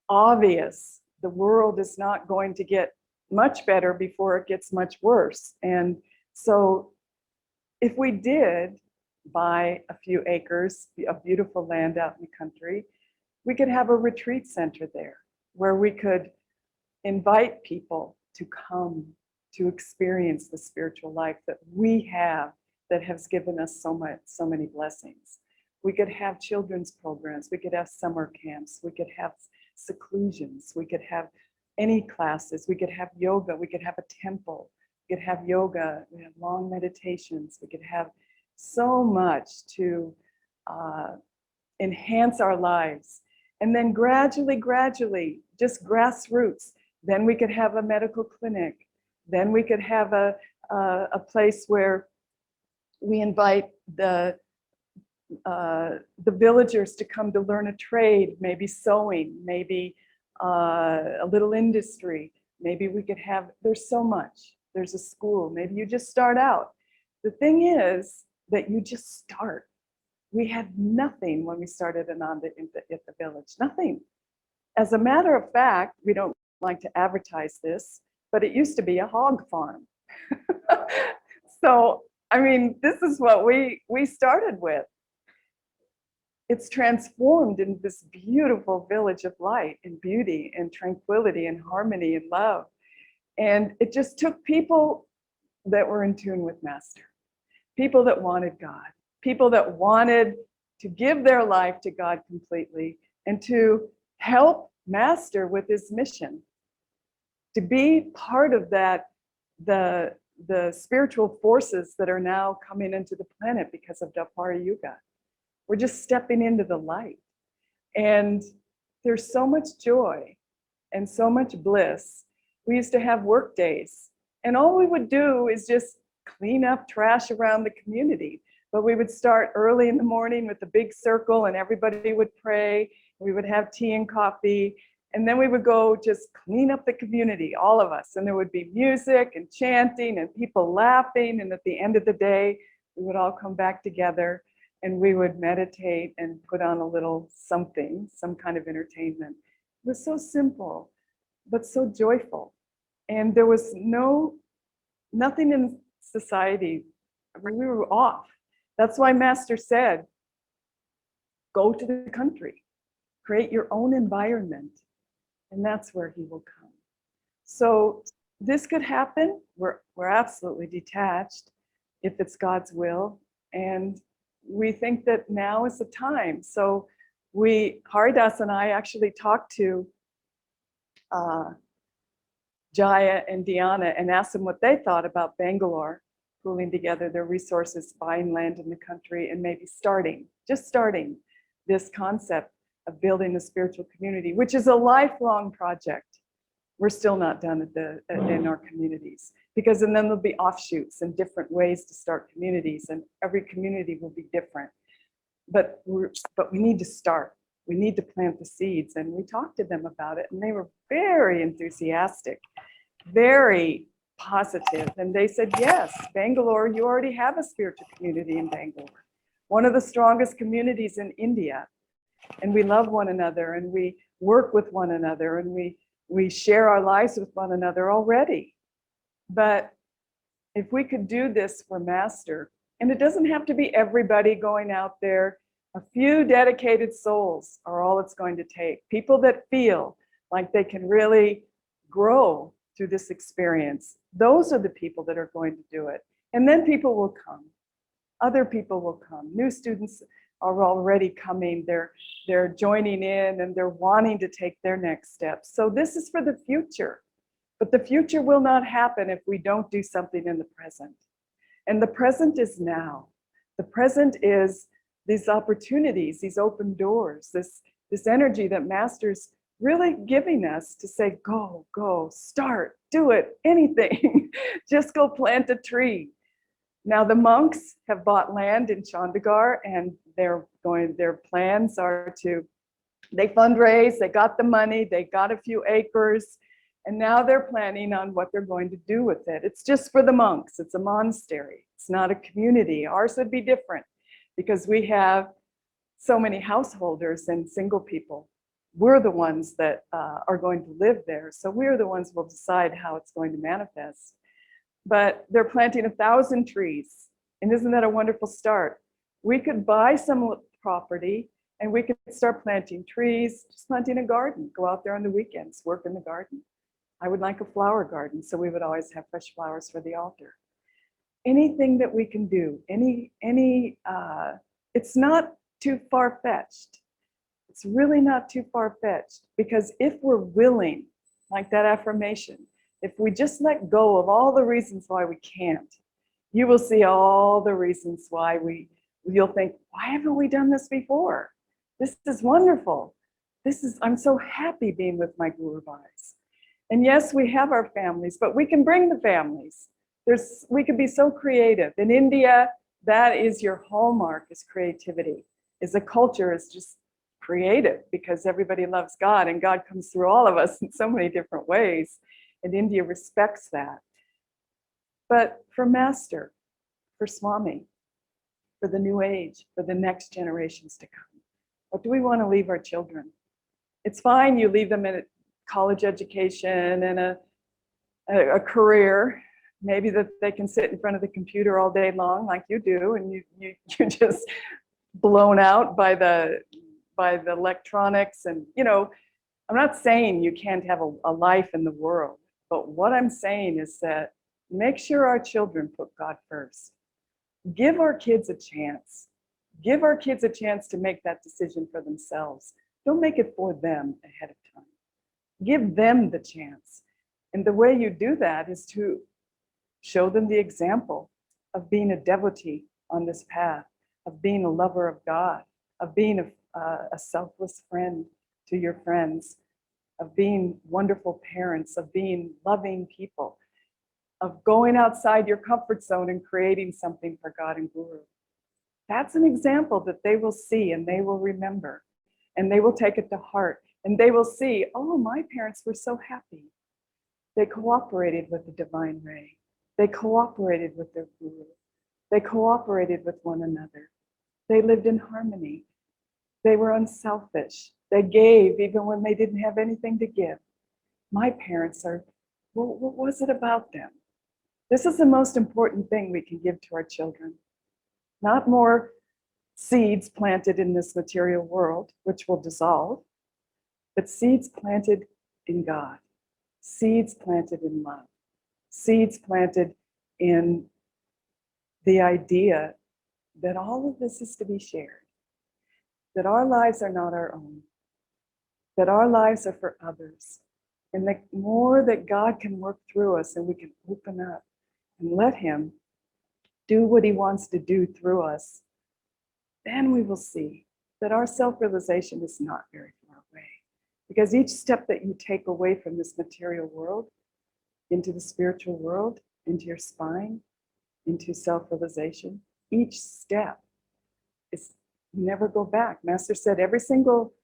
obvious. The world is not going to get much better before it gets much worse. And so if we did buy a few acres of beautiful land out in the country, we could have a retreat center there where we could invite people to come to experience the spiritual life that we have, that has given us so many blessings. We could have children's programs, we could have summer camps, we could have seclusions, we could have any classes, we could have yoga, we could have a temple, we could have yoga, we have long meditations, we could have so much to enhance our lives. And then gradually, just grassroots, then we could have a medical clinic, then we could have a place where we invite the villagers to come to learn a trade, maybe sewing, maybe a little industry. Maybe we could have, there's so much. There's a school, maybe you just start out. The thing is that you just start. We had nothing when we started Ananda at the village, nothing. As a matter of fact, we don't like to advertise this, but it used to be a hog farm. So, I mean, this is what we started with. It's transformed into this beautiful village of light and beauty and tranquility and harmony and love. And it just took people that were in tune with Master, people that wanted God, people that wanted to give their life to God completely and to help Master with his mission, to be part of that, the spiritual forces that are now coming into the planet because of Dwapara Yuga. We're just stepping into the light. And there's so much joy and so much bliss. We used to have work days, and all we would do is just clean up trash around the community. But we would start early in the morning with a big circle, and everybody would pray. We would have tea and coffee, and then we would go just clean up the community, all of us. And there would be music and chanting and people laughing. And at the end of the day, we would all come back together and we would meditate and put on a little something, some kind of entertainment. It was so simple, but so joyful. And there was nothing in society. We were off. That's why Master said, go to the country, create your own environment, and that's where he will come. So this could happen. We're absolutely detached if it's God's will. And we think that now is the time. So Haridas and I actually talked to Jaya and Diana and asked them what they thought about Bangalore pooling together their resources, buying land in the country, and maybe just starting this concept of building a spiritual community, which is a lifelong project. We're still not done in our communities, because and then there'll be offshoots and different ways to start communities, and every community will be different. But we need to start. We need to plant the seeds, and we talked to them about it, and they were very enthusiastic, very positive, and they said, yes, Bangalore, you already have a spiritual community in Bangalore, one of the strongest communities in India, and we love one another, and we work with one another, and we share our lives with one another already. But if we could do this for Master, and it doesn't have to be everybody going out there, a few dedicated souls are all it's going to take. People that feel like they can really grow through this experience. Those are the people that are going to do it. And then people will come. Other people will come. New students are already coming. They're joining in, and they're wanting to take their next steps. So this is for the future. But the future will not happen if we don't do something in the present. And the present is now. The present is these opportunities, these open doors, this energy that Master's really giving us to say, go, start, do it, anything. Just go plant a tree. Now the monks have bought land in Chandigarh, and their plans are they fundraise, they got the money, they got a few acres, and now they're planning on what they're going to do with it. It's just for the monks. It's a monastery. It's not a community. Ours would be different because we have so many householders and single people. We're the ones that are going to live there. So we're the ones who will decide how it's going to manifest. But they're planting 1,000 trees. And isn't that a wonderful start? We could buy some property and we could start planting trees, just planting a garden. Go out there on the weekends, work in the garden. I would like a flower garden, so we would always have fresh flowers for the altar. Anything that we can do, it's not too far-fetched. It's really not too far-fetched, because if we're willing, like that affirmation, if we just let go of all the reasons why we can't, you will see all the reasons why you'll think, why haven't we done this before? This is wonderful. I'm so happy being with my Guru Bhais. And yes, we have our families, but we can bring the families. We can be so creative. In India, that is your hallmark, is creativity. Is the culture is just creative, because everybody loves God, and God comes through all of us in so many different ways. And India respects that. But for Master, for Swami, for the new age, for the next generations to come, what do we want to leave our children? It's fine, you leave them in a college education and a career, maybe that they can sit in front of the computer all day long like you do, and you're just blown out by the electronics. And I'm not saying you can't have a life in the world, but what I'm saying is that make sure our children put God first. Give our kids a chance. Give our kids a chance to make that decision for themselves. Don't make it for them ahead of time. Give them the chance. And the way you do that is to show them the example of being a devotee on this path, of being a lover of God, of being a selfless friend to your friends, of being wonderful parents, of being loving people, of going outside your comfort zone and creating something for God and Guru. That's an example that they will see and they will remember, and they will take it to heart, and they will see, oh, my parents were so happy. They cooperated with the divine ray. They cooperated with their Guru. They cooperated with one another. They lived in harmony. They were unselfish. They gave even when they didn't have anything to give. My parents are, what was it about them? This is the most important thing we can give to our children. Not more seeds planted in this material world, which will dissolve, but seeds planted in God, seeds planted in love, seeds planted in the idea that all of this is to be shared, that our lives are not our own, that our lives are for others. And the more that God can work through us and we can open up and let him do what he wants to do through us, then we will see that our self-realization is not very far away. Because each step that you take away from this material world into the spiritual world, into your spine, into self-realization, each step is, you never go back. Master said every single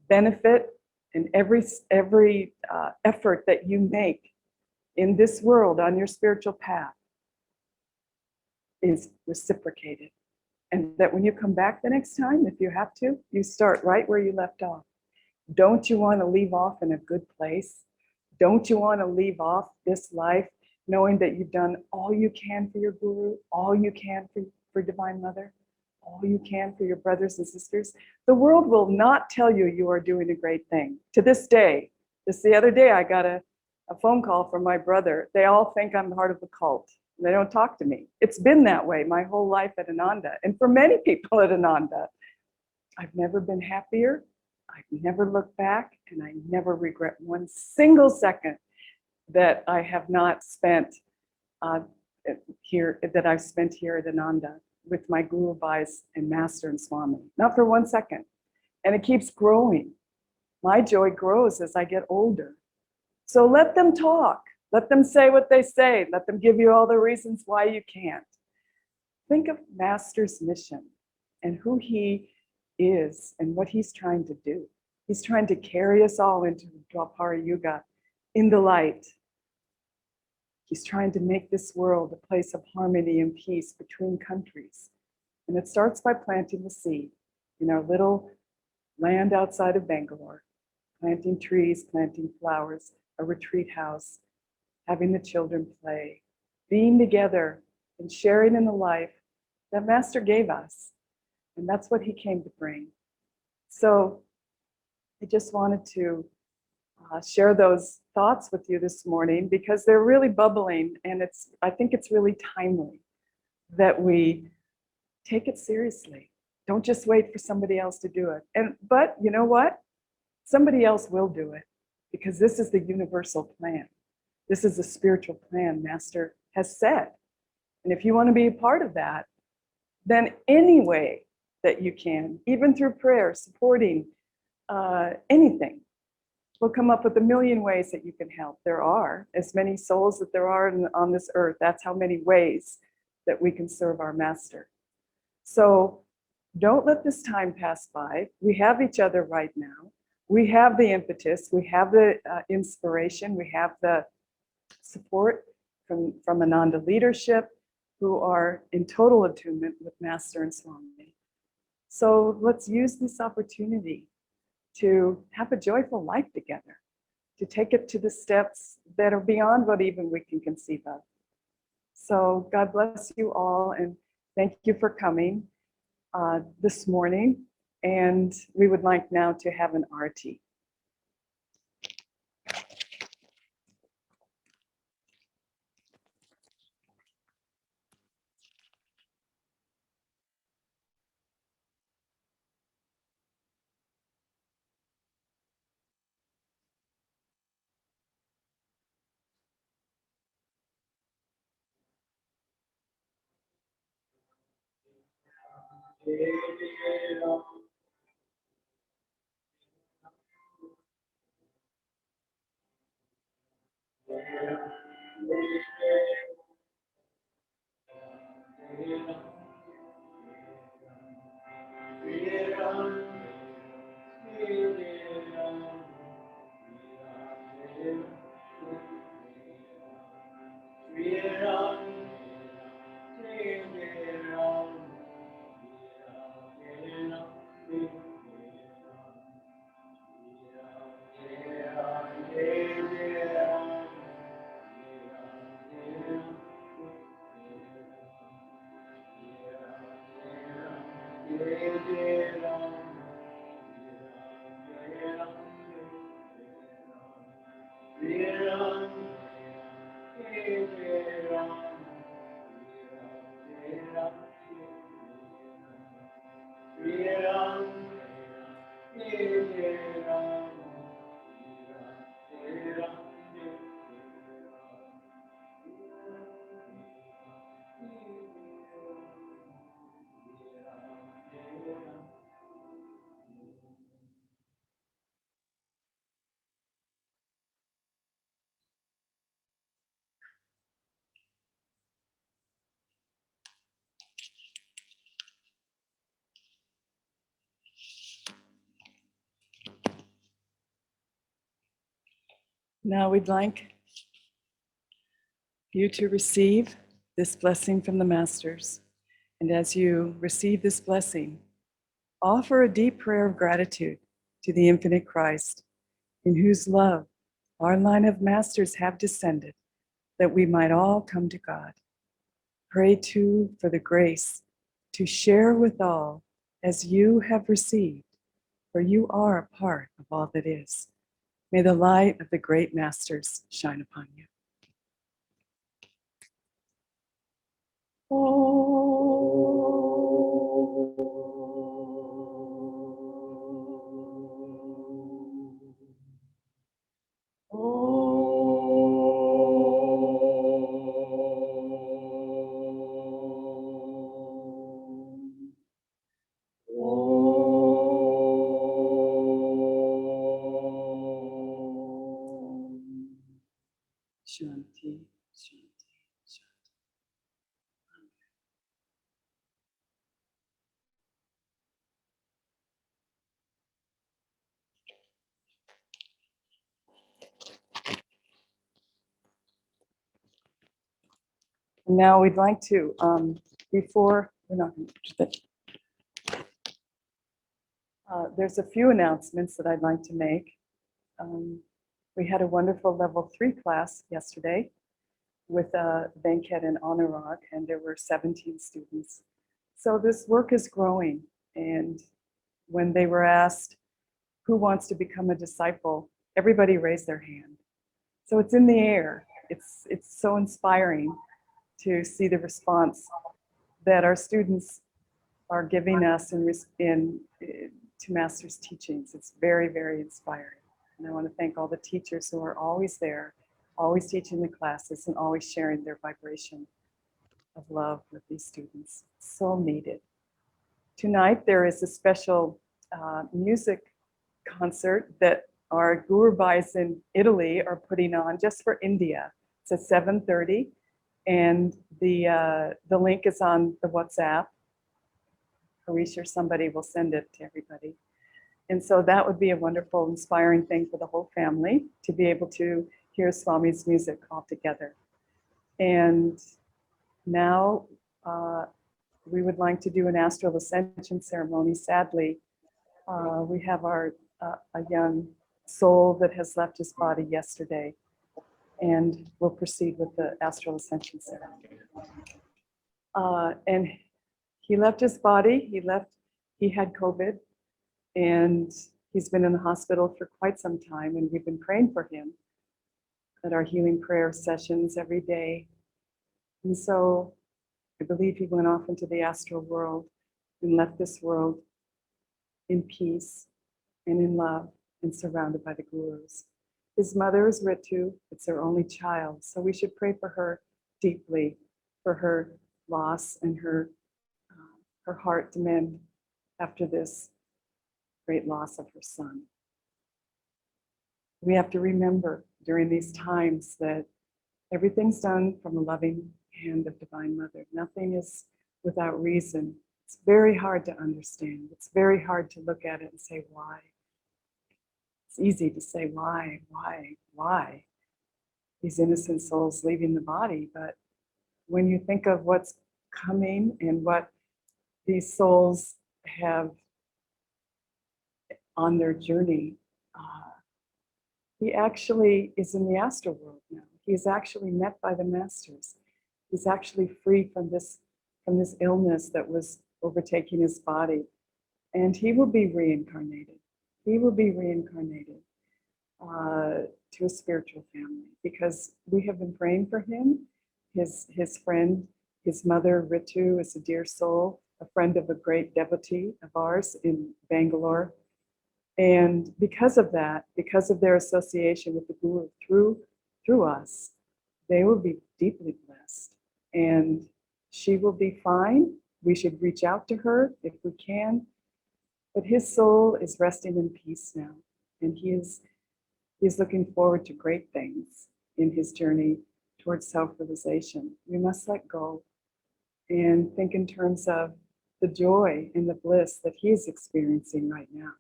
benefit and every effort that you make in this world on your spiritual path is reciprocated. And that when you come back the next time, if you have to, you start right where you left off. Don't you want to leave off in a good place? Don't you want to leave off this life knowing that you've done all you can for your Guru, all you can for Divine Mother, all you can for your brothers and sisters? The world will not tell you you are doing a great thing. To this day, just the other day, I got a phone call from my brother. They all think I'm part of the cult. They don't talk to me. It's been that way my whole life at Ananda. And for many people at Ananda, I've never been happier. I've never looked back, and I never regret one single second that I have not spent here, that I've spent here at Ananda with my Guru Bhais and Master and Swami. Not for 1 second. And it keeps growing. My joy grows as I get older. So let them talk. Let them say what they say. Let them give you all the reasons why you can't. Think of Master's mission and who he is and what he's trying to do. He's trying to carry us all into Dwapara Yuga in the light. He's trying to make this world a place of harmony and peace between countries. And it starts by planting the seed in our little land outside of Bangalore, planting trees, planting flowers, a retreat house, having the children play, being together and sharing in the life that Master gave us. And that's what he came to bring. So I just wanted to share those thoughts with you this morning because they're really bubbling, and I think it's really timely that we take it seriously. Don't just wait for somebody else to do it. But you know what? Somebody else will do it because this is the universal plan. This is the spiritual plan Master has said. And if you want to be a part of that, then any way that you can, even through prayer, supporting anything, we'll come up with a million ways that you can help. There are as many souls that there are on this earth. That's how many ways that we can serve our Master. So don't let this time pass by. We have each other right now. We have the impetus. We have the inspiration. We have the support from Ananda leadership, who are in total attunement with Master and Swami. So let's use this opportunity to have a joyful life together, to take it to the steps that are beyond what even we can conceive of. So God bless you all, and thank you for coming this morning. And we would like now to have an arati. Now we'd like you to receive this blessing from the Masters. And as you receive this blessing, offer a deep prayer of gratitude to the infinite Christ, in whose love our line of Masters have descended, that we might all come to God. Pray too for the grace to share with all as you have received, for you are a part of all that is. May the light of the great Masters shine upon you. Shanti, Shanti, Shanti. Now we'd like to, before, we're not going to, there's a few announcements that I'd like to make. We had a wonderful level 3 class yesterday with Venkat and Anurag, and there were 17 students. So this work is growing, and when they were asked who wants to become a disciple? Everybody raise their hand. So it's in the air. It's so inspiring to see the response that our students are giving us to Master's teachings. It's very, very inspiring. And I want to thank all the teachers who are always there, always teaching the classes and always sharing their vibration of love with these students. So needed. Tonight there is a special music concert that our Guru Bhais in Italy are putting on just for India. It's at 7:30, and the link is on the WhatsApp. Harish or somebody will send it to everybody. And so that would be a wonderful, inspiring thing for the whole family to be able to hear Swami's music all together. And now we would like to do an Astral Ascension ceremony. Sadly, we have a young soul that has left his body yesterday, and we'll proceed with the Astral Ascension ceremony. And he left his body, he had COVID, and he's been in the hospital for quite some time, and we've been praying for him at our healing prayer sessions every day. And so I believe he went off into the astral world and left this world in peace and in love and surrounded by the gurus. His mother is Ritu, it's her only child, so we should pray for her deeply, for her loss and her heart to mend after this great loss of her son. We have to remember during these times that everything's done from a loving hand of Divine Mother. Nothing is without reason. It's very hard to understand. It's very hard to look at it and say, why? It's easy to say, why? These innocent souls leaving the body. But when you think of what's coming and what these souls have on their journey, he actually is in the astral world now. He is actually met by the masters. He's actually free from this illness that was overtaking his body. And he will be reincarnated. He will be reincarnated to a spiritual family because we have been praying for him. His friend, his mother, Ritu, is a dear soul, a friend of a great devotee of ours in Bangalore. And because of that, because of their association with the Guru through us, they will be deeply blessed. And she will be fine. We should reach out to her if we can. But his soul is resting in peace now. And he is looking forward to great things in his journey towards self-realization. We must let go and think in terms of the joy and the bliss that he is experiencing right now.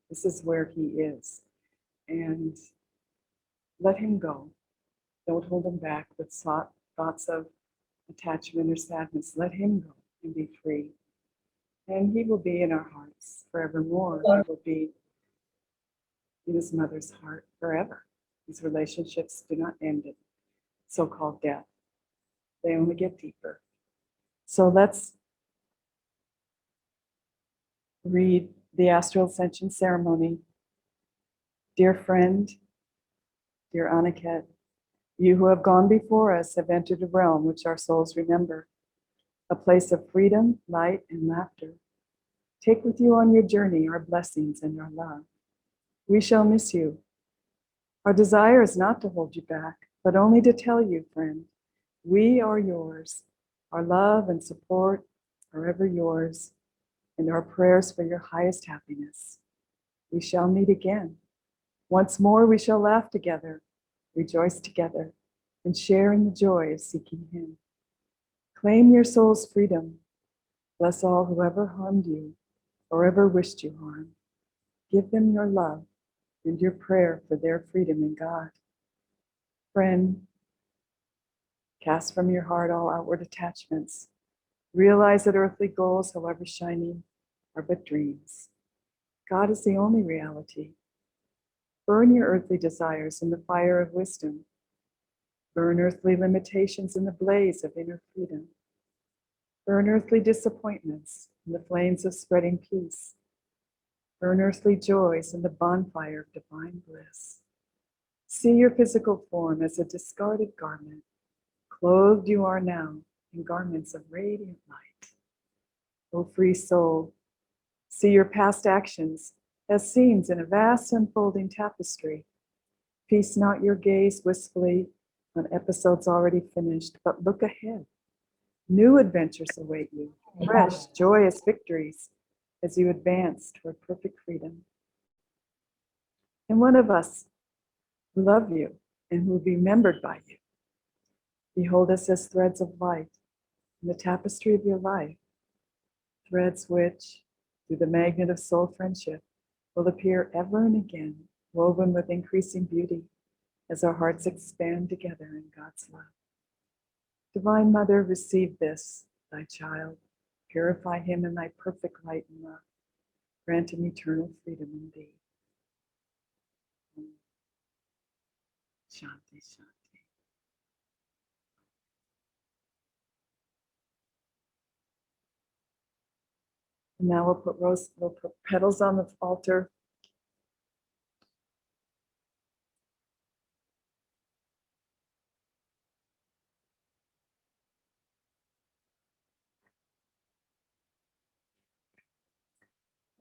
This is where he is. And let him go. Don't hold him back with thoughts of attachment or sadness. Let him go and be free. And he will be in our hearts forevermore. He will be in his mother's heart forever. These relationships do not end in so-called death. They only get deeper. So let's read the Astral Ascension ceremony. Dear friend, dear Aniket, you who have gone before us have entered a realm which our souls remember, a place of freedom, light, and laughter. Take with you on your journey our blessings and our love. We shall miss you. Our desire is not to hold you back, but only to tell you, friend, we are yours. Our love and support are ever yours, and our prayers for your highest happiness. We shall meet again. Once more we shall laugh together, rejoice together, and share in the joy of seeking him. Claim your soul's freedom. Bless all who ever harmed you or ever wished you harm. Give them your love and your prayer for their freedom in God. Friend, cast from your heart all outward attachments. Realize that earthly goals, however shining, are but dreams. God is the only reality. Burn your earthly desires in the fire of wisdom. Burn earthly limitations in the blaze of inner freedom. Burn earthly disappointments in the flames of spreading peace. Earn earthly joys in the bonfire of divine bliss. See your physical form as a discarded garment. Clothed you are now in garments of radiant light. O free soul, see your past actions as scenes in a vast unfolding tapestry. Feast not your gaze wistfully on episodes already finished, but look ahead. New adventures await you, fresh, joyous victories as you advance toward perfect freedom. And one of us who love you and who will be remembered by you, behold us as threads of light in the tapestry of your life, threads which, through the magnet of soul friendship, will appear ever and again, woven with increasing beauty as our hearts expand together in God's love. Divine Mother, receive this, thy child. Purify him in thy perfect light and love. Grant him eternal freedom in thee. Shanti, Shanti. And now we'll put petals on the altar.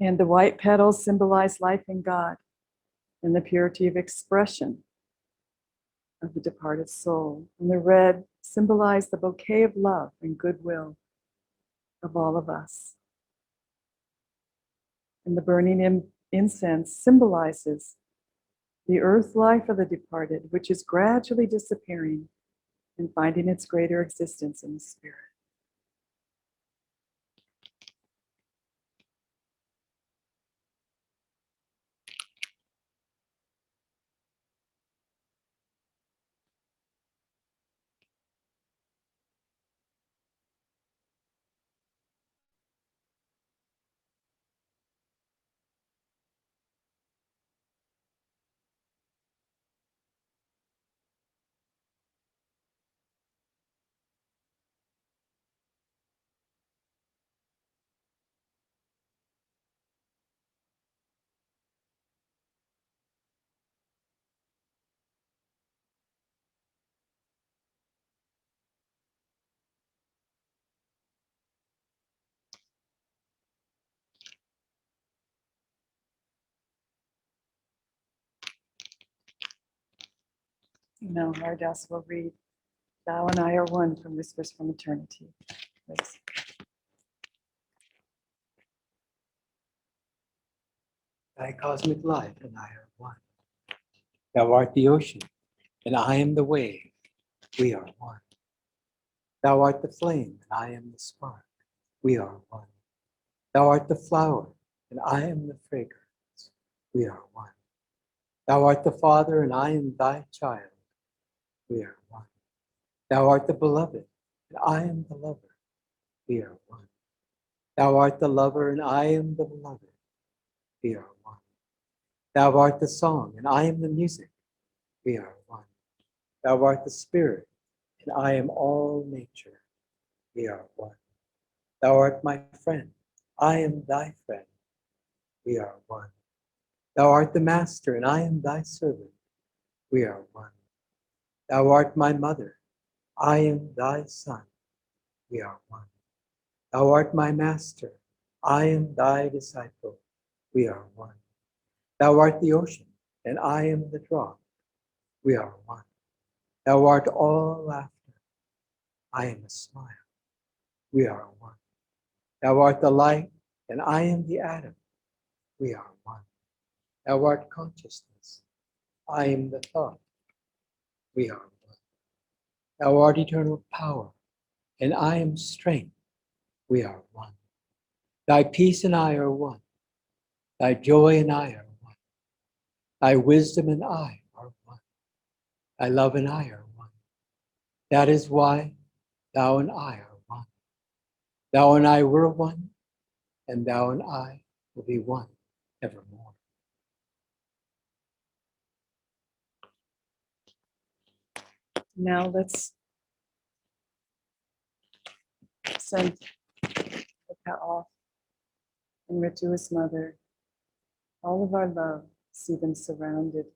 And the white petals symbolize life in God and the purity of expression of the departed soul. And the red symbolize the bouquet of love and goodwill of all of us. And the burning incense symbolizes the earth life of the departed, which is gradually disappearing and finding its greater existence in the spirit. Now, Haridas will read Thou and I Are One from Whispers from Eternity. Please. Thy cosmic life and I are one. Thou art the ocean, and I am the wave. We are one. Thou art the flame, and I am the spark. We are one. Thou art the flower, and I am the fragrance. We are one. Thou art the Father, and I am thy child. We are one. Thou art the beloved, and I am the lover. We are one. Thou art the lover, and I am the beloved. We are one. Thou art the song, and I am the music. We are one. Thou art the spirit, and I am all nature. We are one. Thou art my friend. I am thy friend. We are one. Thou art the master, and I am thy servant. We are one. Thou art my mother. I am thy son. We are one. Thou art my master. I am thy disciple. We are one. Thou art the ocean, and I am the drop. We are one. Thou art all laughter. I am a smile. We are one. Thou art the light, and I am the atom. We are one. Thou art consciousness. I am the thought. We are one. Thou art eternal power, and I am strength. We are one. Thy peace and I are one. Thy joy and I are one. Thy wisdom and I are one. Thy love and I are one. That is why thou and I are one. Thou and I were one, and thou and I will be one evermore. Now let's send the cat off and Ritu's mother all of our love, see them surrounded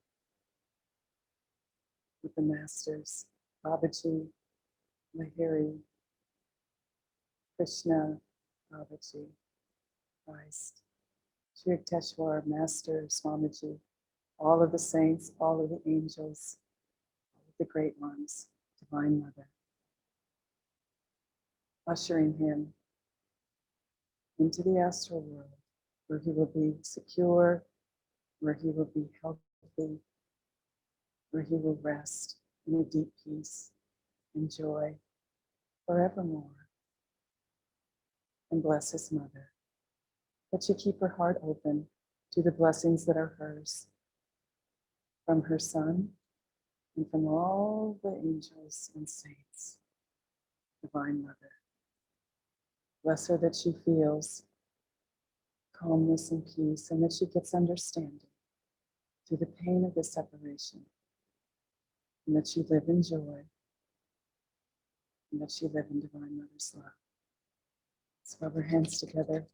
with the masters, Babaji, Lahiri, Krishna, Babaji, Christ, Sri Yukteswar, Master, Swamiji, all of the saints, all of the angels, all of the great ones, Divine Mother, ushering him into the astral world, where he will be secure, where he will be healthy, where he will rest in a deep peace and joy forevermore. And bless his mother, that she keep her heart open to the blessings that are hers from her son and from all the angels and saints. Divine Mother, bless her that she feels calmness and peace, and that she gets understanding through the pain of the separation, and that she live in joy, and that she live in Divine Mother's love. Let's rub our hands together